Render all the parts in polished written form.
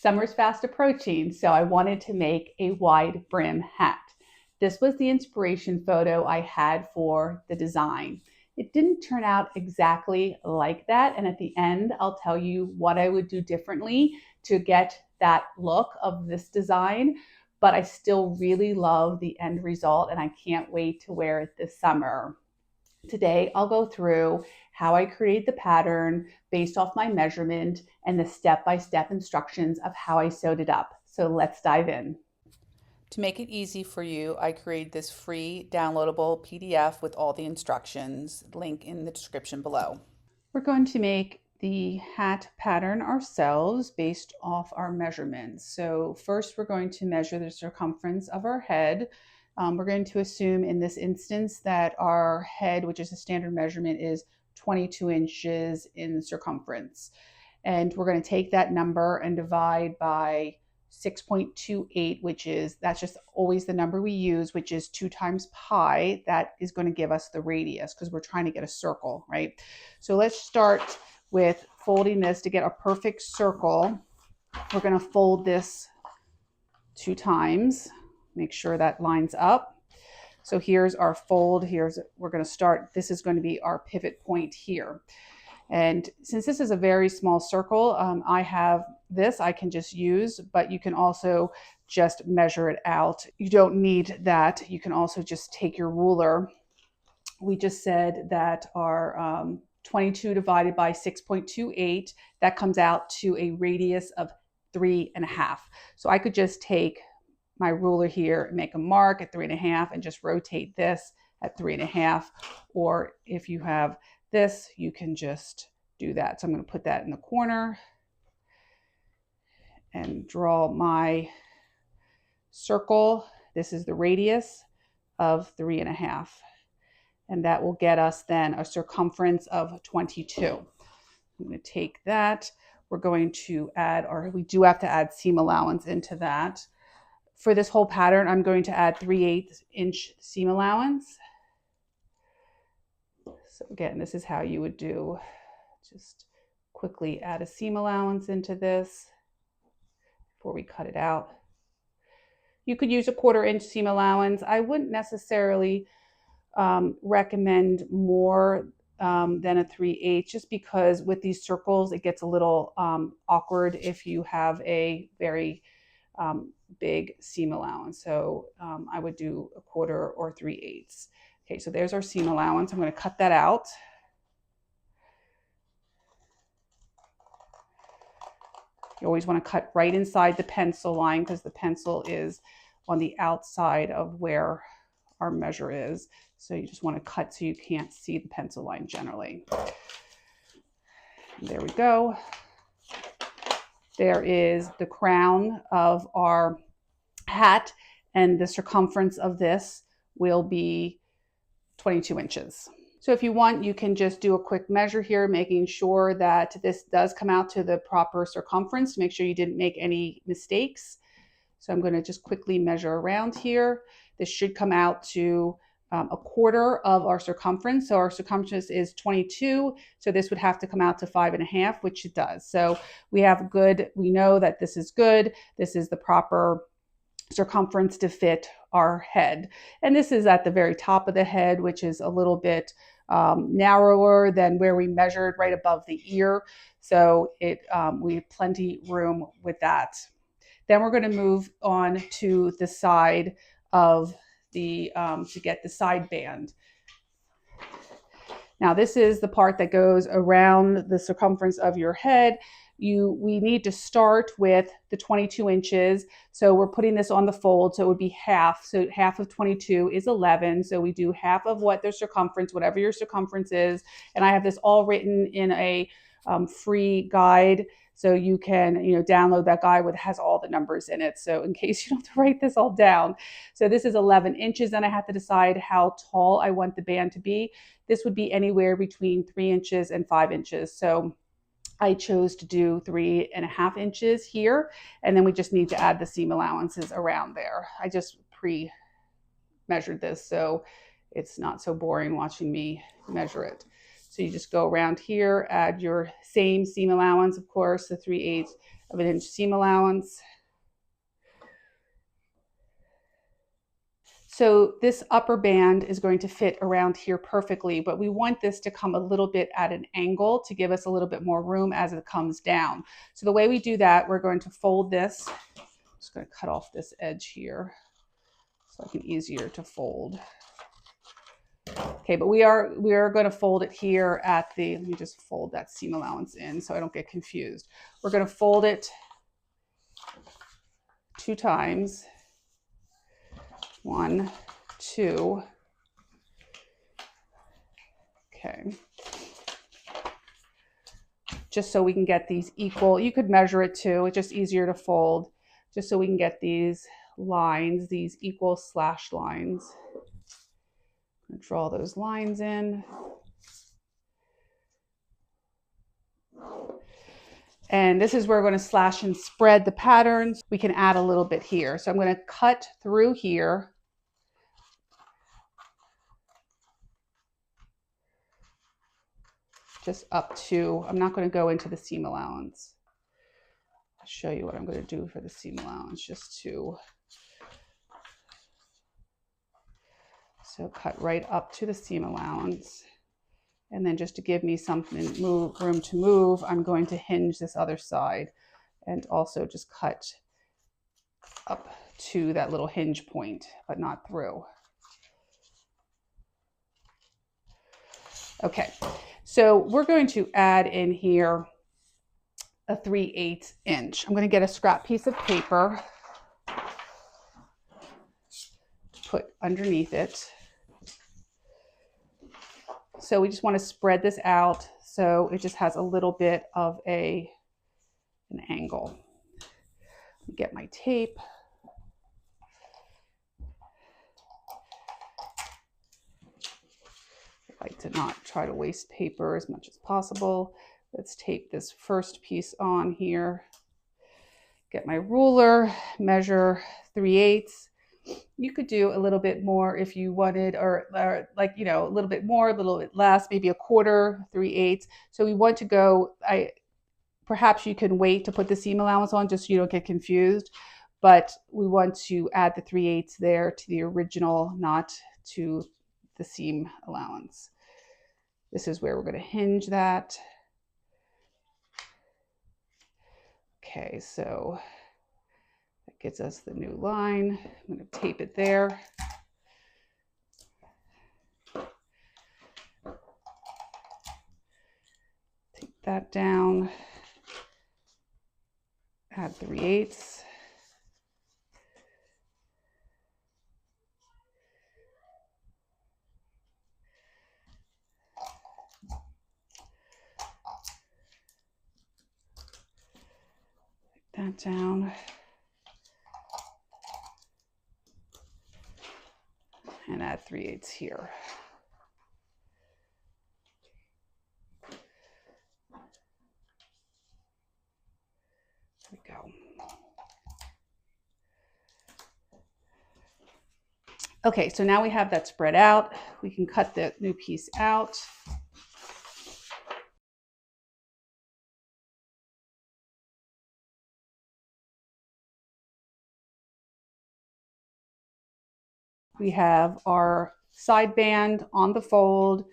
Summer's fast approaching, so I wanted to make a wide brim hat. This was the inspiration photo I had for the design. It didn't turn out exactly like that, and at the end, I'll tell you what I would do differently to get that look of this design, but I still really love the end result, and I can't wait to wear it this summer. Today, I'll go through how I create the pattern based off my measurement and the step-by-step instructions of how I sewed it up. So let's dive in. To make it easy for you, I created this free downloadable PDF with all the instructions, link in the description below. We're going to make the hat pattern ourselves based off our measurements. So first we're going to measure the circumference of our head. We're going to assume in this instance that our head, which is a standard measurement, is 22 inches in circumference. And we're going to take that number and divide by 6.28, that's just always the number we use, which is 2 times pi. That is going to give us the radius because we're trying to get a circle, right? So let's start with folding this to get a perfect circle. We're going to fold this 2 times. Make sure that lines up. So here's our fold. We're going to start. This is going to be our pivot point here. And since this is a very small circle, I have this I can just use, but you can also just measure it out. You don't need that. You can also just take your ruler. We just said that our 22 divided by 6.28, that comes out to a radius of 3.5. So I could just take my ruler here and make a mark at 3.5 and just rotate this at 3.5. Or if you have this, you can just do that. So I'm going to put that in the corner and draw my circle. This is the radius of 3.5. And that will get us then a circumference of 22. I'm going to take that. We're going to add, or we do have to add seam allowance into that. For this whole pattern, I'm going to add 3/8 inch seam allowance. So again, this is how you would do, just quickly add a seam allowance into this before we cut it out. You could use a 1/4 inch seam allowance. I wouldn't necessarily recommend more than a 3/8, just because with these circles, it gets a little awkward if you have a very big seam allowance. So I would do a 1/4 or 3/8. Okay, so there's our seam allowance. I'm going to cut that out. You always want to cut right inside the pencil line because the pencil is on the outside of where our measure is. So you just want to cut so you can't see the pencil line generally. And there we go. There is the crown of our hat, and the circumference of this will be 22 inches. So if you want, you can just do a quick measure here, making sure that this does come out to the proper circumference to make sure you didn't make any mistakes. So I'm going to just quickly measure around here. This should come out to a 1/4 of our circumference. So our circumference is 22. So this would have to come out to 5.5, which it does. So we know that this is good. This is the proper circumference to fit our head. And this is at the very top of the head, which is a little bit narrower than where we measured right above the ear. So we have plenty room with that. Then we're going to move on to the side of to get the side band. Now this is the part that goes around the circumference of your head. We need to start with the 22 inches. So we're putting this on the fold. So it would be half. So half of 22 is 11. So we do half of what their circumference, whatever your circumference is. And I have this all written in a free guide. So you can, download that guide has all the numbers in it. So in case you don't have to write this all down. So this is 11 inches. Then I have to decide how tall I want the band to be. This would be anywhere between 3 inches and 5 inches. So I chose to do 3.5 inches here. And then we just need to add the seam allowances around there. I just pre-measured this, so it's not so boring watching me measure it. So you just go around here, add your same seam allowance, of course, the 3/8 of an inch seam allowance. So this upper band is going to fit around here perfectly, but we want this to come a little bit at an angle to give us a little bit more room as it comes down. So the way we do that, we're going to fold this. I'm just going to cut off this edge here so I can easier to fold. Okay, but we are going to fold it here at the, let me just fold that seam allowance in so I don't get confused. We're going to fold it 2 times. 1, 2. Okay. Just so we can get these equal. You could measure it too. It's just easier to fold, just so we can get these lines, these equal slash lines. Draw those lines in. And this is where we're going to slash and spread the patterns. We can add a little bit here. So I'm going to cut through here. Just up to, I'm not going to go into the seam allowance. I'll show you what I'm going to do for the seam allowance, just to, so cut right up to the seam allowance. And then just to give me something, room to move, I'm going to hinge this other side and also just cut up to that little hinge point, but not through. Okay, so we're going to add in here a 3/8 inch. I'm going to get a scrap piece of paper to put underneath it. So we just want to spread this out so it just has a little bit of an angle. Get my tape. I like to not try to waste paper as much as possible. Let's tape this first piece on here. Get my ruler, measure 3/8. You could do a little bit more if you wanted, or like, you know, a little bit more, a little bit less, maybe a quarter, 3/8. So we want to go, perhaps you can wait to put the seam allowance on just so you don't get confused, but we want to add the 3/8 there to the original, not to the seam allowance. This is where we're going to hinge that. Okay, so that gets us the new line. I'm going to tape it there. Take that down. Add 3/8. That down. And add 3/8 here. There we go. Okay, so now we have that spread out. We can cut the new piece out. We have our side band on the fold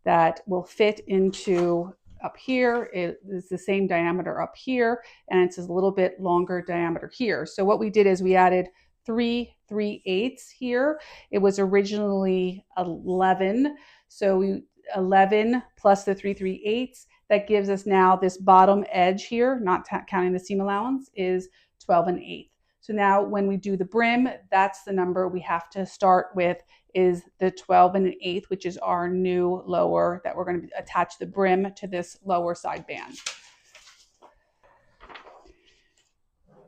that will fit into up here. It is the same diameter up here, and it's a little bit longer diameter here. So what we did is we added 3 3/8 here. It was originally 11. So 11 plus the 3 3/8, that gives us now this bottom edge here, not counting the seam allowance, is 12 1/8. So now when we do the brim, that's the number we have to start with, is the 12 1/8, which is our new lower that we're going to attach the brim to this lower side band.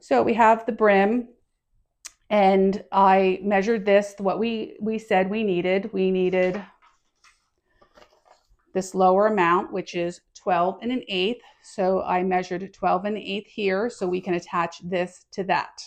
So we have the brim, and I measured this, what we said we needed. We needed this lower amount, which is 12 1/8. So I measured 12 1/8 here so we can attach this to that.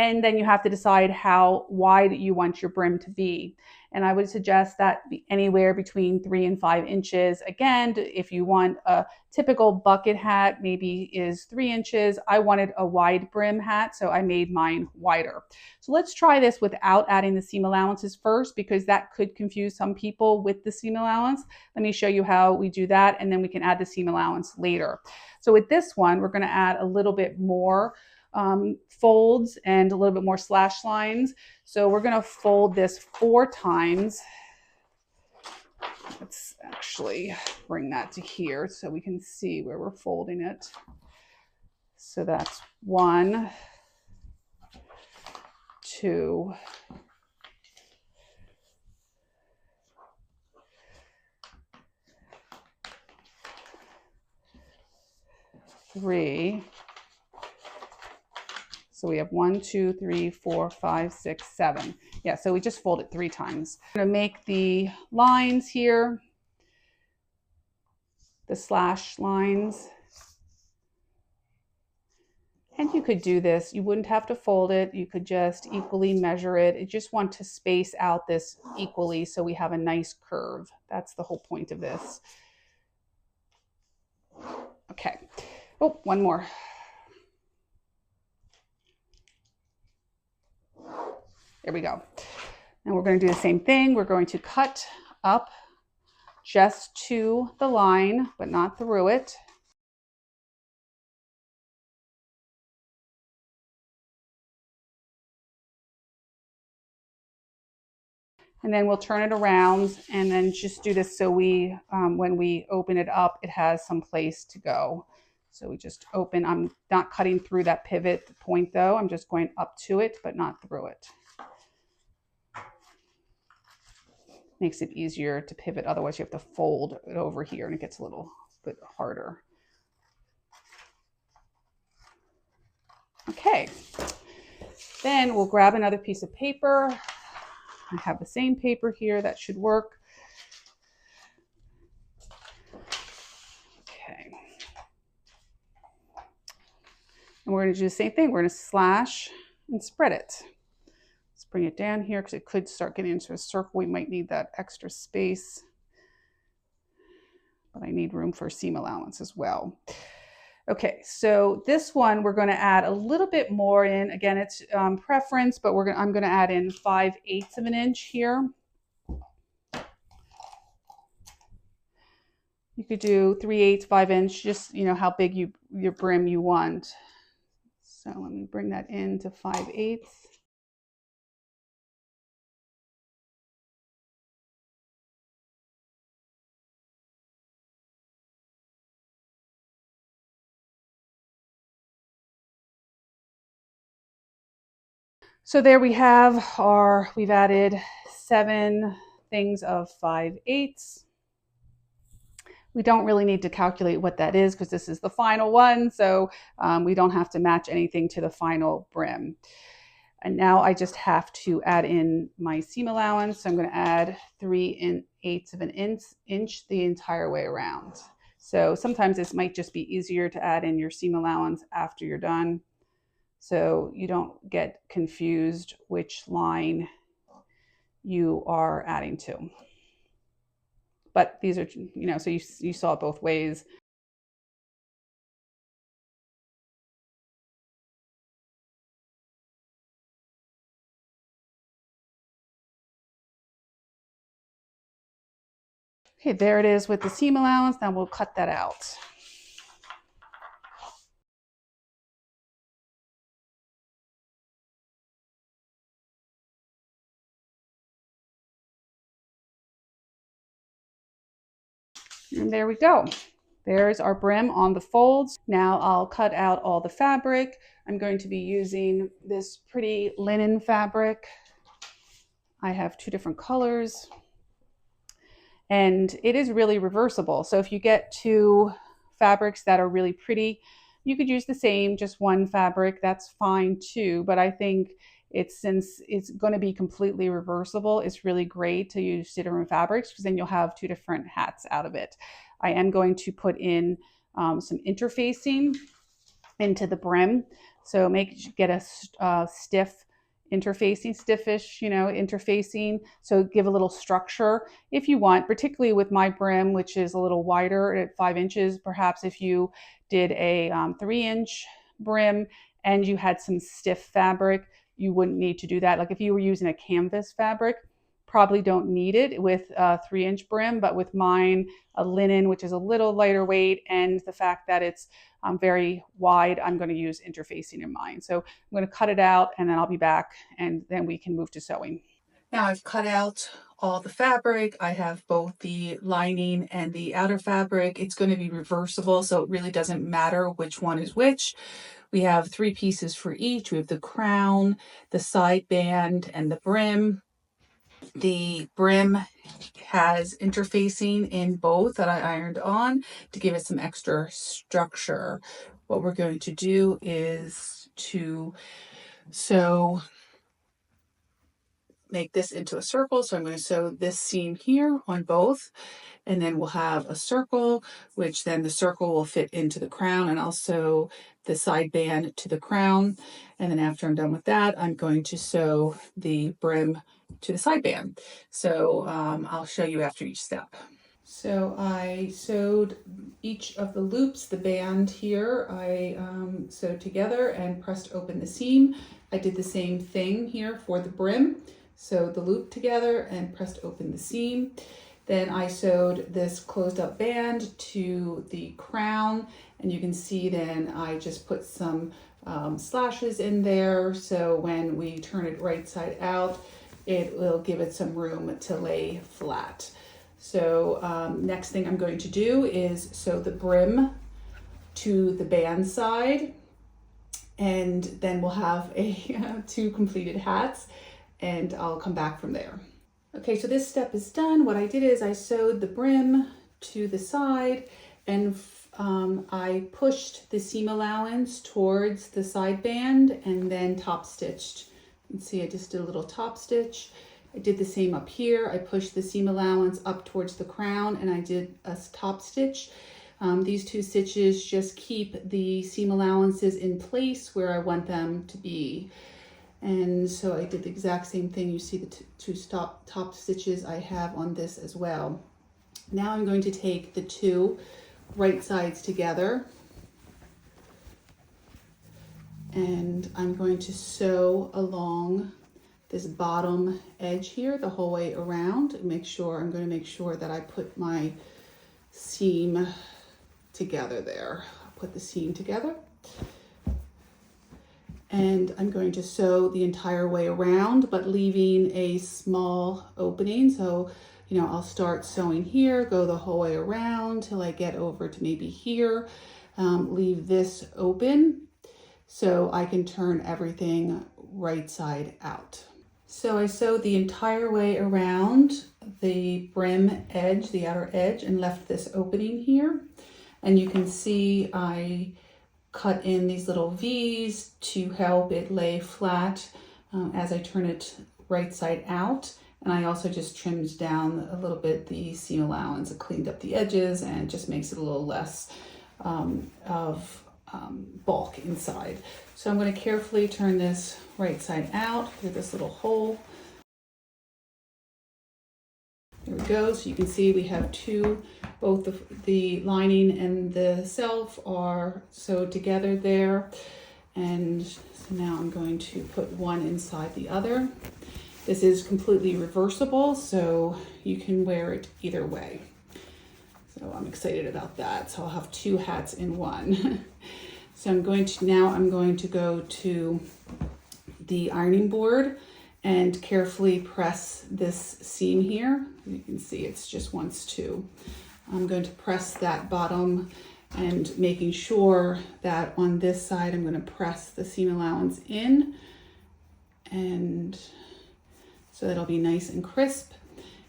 And then you have to decide how wide you want your brim to be. And I would suggest that be anywhere between 3 and 5 inches. Again, if you want a typical bucket hat, maybe is 3 inches. I wanted a wide brim hat, so I made mine wider. So let's try this without adding the seam allowances first, because that could confuse some people with the seam allowance. Let me show you how we do that, and then we can add the seam allowance later. So with this one, we're going to add a little bit more folds and a little bit more slash lines. So we're going to fold this 4 times. Let's actually bring that to here so we can see where we're folding it. So that's 1, 2, 3. So we have 1, 2, 3, 4, 5, 6, 7. Yeah, so we just fold it 3 times. I'm going to make the lines here, the slash lines. And you could do this. You wouldn't have to fold it. You could just equally measure it. You just want to space out this equally so we have a nice curve. That's the whole point of this. Okay. Oh, one more. There we go. And we're going to do the same thing. We're going to cut up just to the line, but not through it. And then we'll turn it around and then just do this so we, when we open it up, it has some place to go. So we just open, I'm not cutting through that pivot point though. I'm just going up to it, but not through it. Makes it easier to pivot. Otherwise you have to fold it over here and it gets a little bit harder. Okay, then we'll grab another piece of paper. I have the same paper here, that should work. Okay. And we're going to do the same thing. We're going to slash and spread it. Let's bring it down here because it could start getting into a circle. We might need that extra space, but I need room for seam allowance as well. Okay, so this one we're going to add a little bit more in. Again, it's preference, but I'm going to add in 5/8 of an inch here. You could do 3/8, 5 inch, just how big your brim you want. So let me bring that into 5/8. So there we have we've added 7 things of 5/8. We don't really need to calculate what that is because this is the final one. So we don't have to match anything to the final brim. And now I just have to add in my seam allowance. So I'm going to add 3/8 of an inch the entire way around. So sometimes this might just be easier to add in your seam allowance after you're done, so you don't get confused which line you are adding to. But these are, so you saw it both ways. Okay, there it is with the seam allowance. Now we'll cut that out. And there we go. There's our brim on the folds. Now I'll cut out all the fabric. I'm going to be using this pretty linen fabric. I have 2 different colors. And it is really reversible. So if you get 2 fabrics that are really pretty, you could use the same, just 1 fabric. That's fine too. But I think since it's going to be completely reversible, it's really great to use 2 different fabrics because then you'll have 2 different hats out of it. I am going to put in some interfacing into the brim. So get a stiff interfacing, stiffish, interfacing. So give a little structure if you want, particularly with my brim, which is a little wider at 5 inches. Perhaps if you did a 3 inch brim and you had some stiff fabric, you wouldn't need to do that. Like if you were using a canvas fabric, probably don't need it with a 3 inch brim, but with mine, a linen, which is a little lighter weight, and the fact that it's very wide, I'm going to use interfacing in mine. So I'm going to cut it out and then I'll be back and then we can move to sewing. Now I've cut out all the fabric. I have both the lining and the outer fabric. It's going to be reversible, so it really doesn't matter which one is which. We have 3 pieces for each. We have the crown, the side band, and the brim. The brim has interfacing in both that I ironed on to give it some extra structure. What we're going to do is to make this into a circle. So I'm going to sew this seam here on both, and then we'll have a circle, which then the circle will fit into the crown, and I'll sew the side band to the crown. And then after I'm done with that, I'm going to sew the brim to the side band. So I'll show you after each step. So I sewed each of the loops, the band here, I sewed together and pressed open the seam. I did the same thing here for the brim. Sewed the loop together and pressed open the seam. Then I sewed this closed up band to the crown, and you can see then I just put some slashes in there, so when we turn it right side out, it will give it some room to lay flat. So next thing I'm going to do is sew the brim to the band side, and then we'll have a 2 completed hats, and I'll come back from there. Okay, so this step is done. What I did is I sewed the brim to the side, and I pushed the seam allowance towards the side band and then top stitched. You can see I just did a little top stitch. I did the same up here. I pushed the seam allowance up towards the crown and I did a top stitch. These 2 stitches just keep the seam allowances in place where I want them to be. And so I did the exact same thing. You see the 2 top stitches I have on this as well. Now I'm going to take the 2 right sides together, and I'm going to sew along this bottom edge here the whole way around. I'm going to make sure that I put my seam together there. I'll put the seam together. And I'm going to sew the entire way around, but leaving a small opening. So, I'll start sewing here, go the whole way around till I get over to maybe here. Leave this open so I can turn everything right side out. So I sewed the entire way around the brim edge, the outer edge, and left this opening here. And you can see I cut in these little V's to help it lay flat as I turn it right side out. And I also just trimmed down a little bit the seam allowance. It cleaned up the edges and just makes it a little less of bulk inside. So I'm going to carefully turn this right side out through this little hole. There we go. So you can see we have 2, both the lining and the self are sewed together there. And so now I'm going to put one inside the other. This is completely reversible, so you can wear it either way. So I'm excited about that. So I'll have 2 hats in one. So I'm going to go to the ironing board and carefully press this seam here. You can see it's just wants to. I'm going to press that bottom and making sure that on this side I'm going to press the seam allowance in, and so that'll be nice and crisp.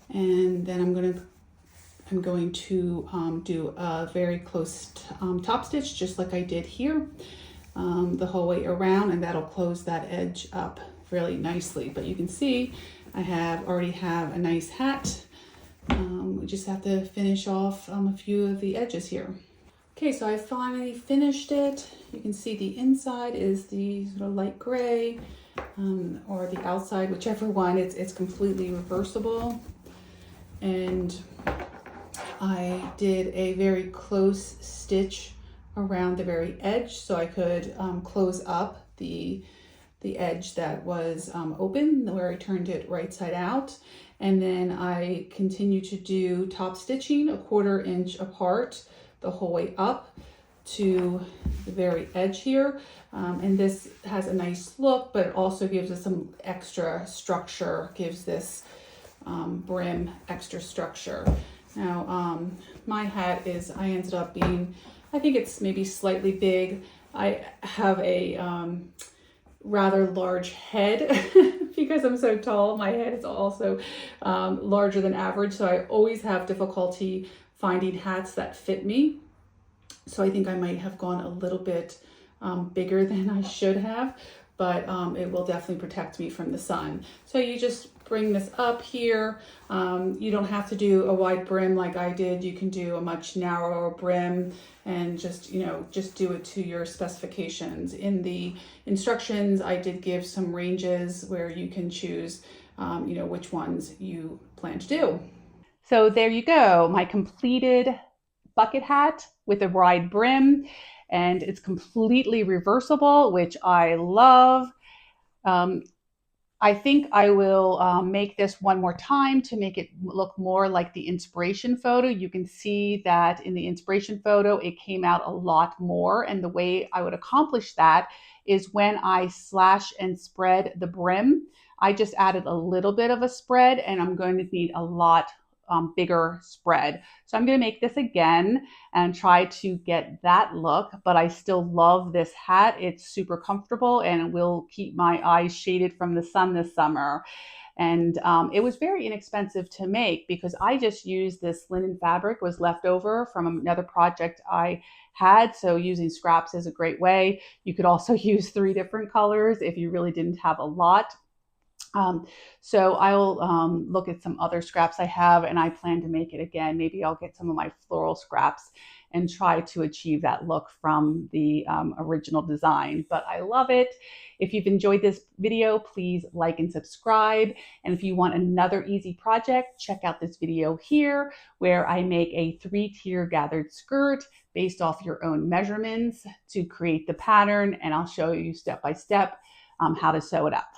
And then I'm going to do a very close top stitch, just like I did here, the whole way around, and that'll close that edge up really nicely. But you can see I already have a nice hat. We just have to finish off a few of the edges here. Okay, so I finally finished it. You can see the inside is the sort of light gray, or the outside, whichever one. It's completely reversible. And I did a very close stitch around the very edge so I could close up the edge that was open where I turned it right side out. And then I continue to do top stitching 1/4 inch apart the whole way up to the very edge here. And this has a nice look, but it also gives us some extra structure, gives this brim extra structure. Now, my hat is, I ended up being, I think it's maybe slightly big. I have a rather large head because I'm so tall. My head is also larger than average, so I always have difficulty finding hats that fit me. So I think I might have gone a little bit bigger than I should have, but it will definitely protect me from the sun. So you just bring this up here. You don't have to do a wide brim like I did. You can do a much narrower brim and just, just do it to your specifications. In the instructions, I did give some ranges where you can choose, which ones you plan to do. So there you go, my completed bucket hat with a wide brim, and it's completely reversible, which I love. Um, I think I will make this one more time to make it look more like the inspiration photo. You can see that in the inspiration photo, it came out a lot more. And the way I would accomplish that is when I slash and spread the brim, I just added a little bit of a spread, and I'm going to need a lot bigger spread. So I'm going to make this again and try to get that look, but I still love this hat. It's super comfortable and will keep my eyes shaded from the sun this summer. And it was very inexpensive to make because I just used this linen fabric, was left over from another project I had. So using scraps is a great way. You could also use 3 different colors if you really didn't have a lot. Um, so I'll look at some other scraps I have, and I plan to make it again. Maybe I'll get some of my floral scraps and try to achieve that look from the original design. But I love it. If you've enjoyed this video, please like and subscribe. And if you want another easy project, check out this video here where I make a 3-tier gathered skirt based off your own measurements to create the pattern. And I'll show you step by step how to sew it up.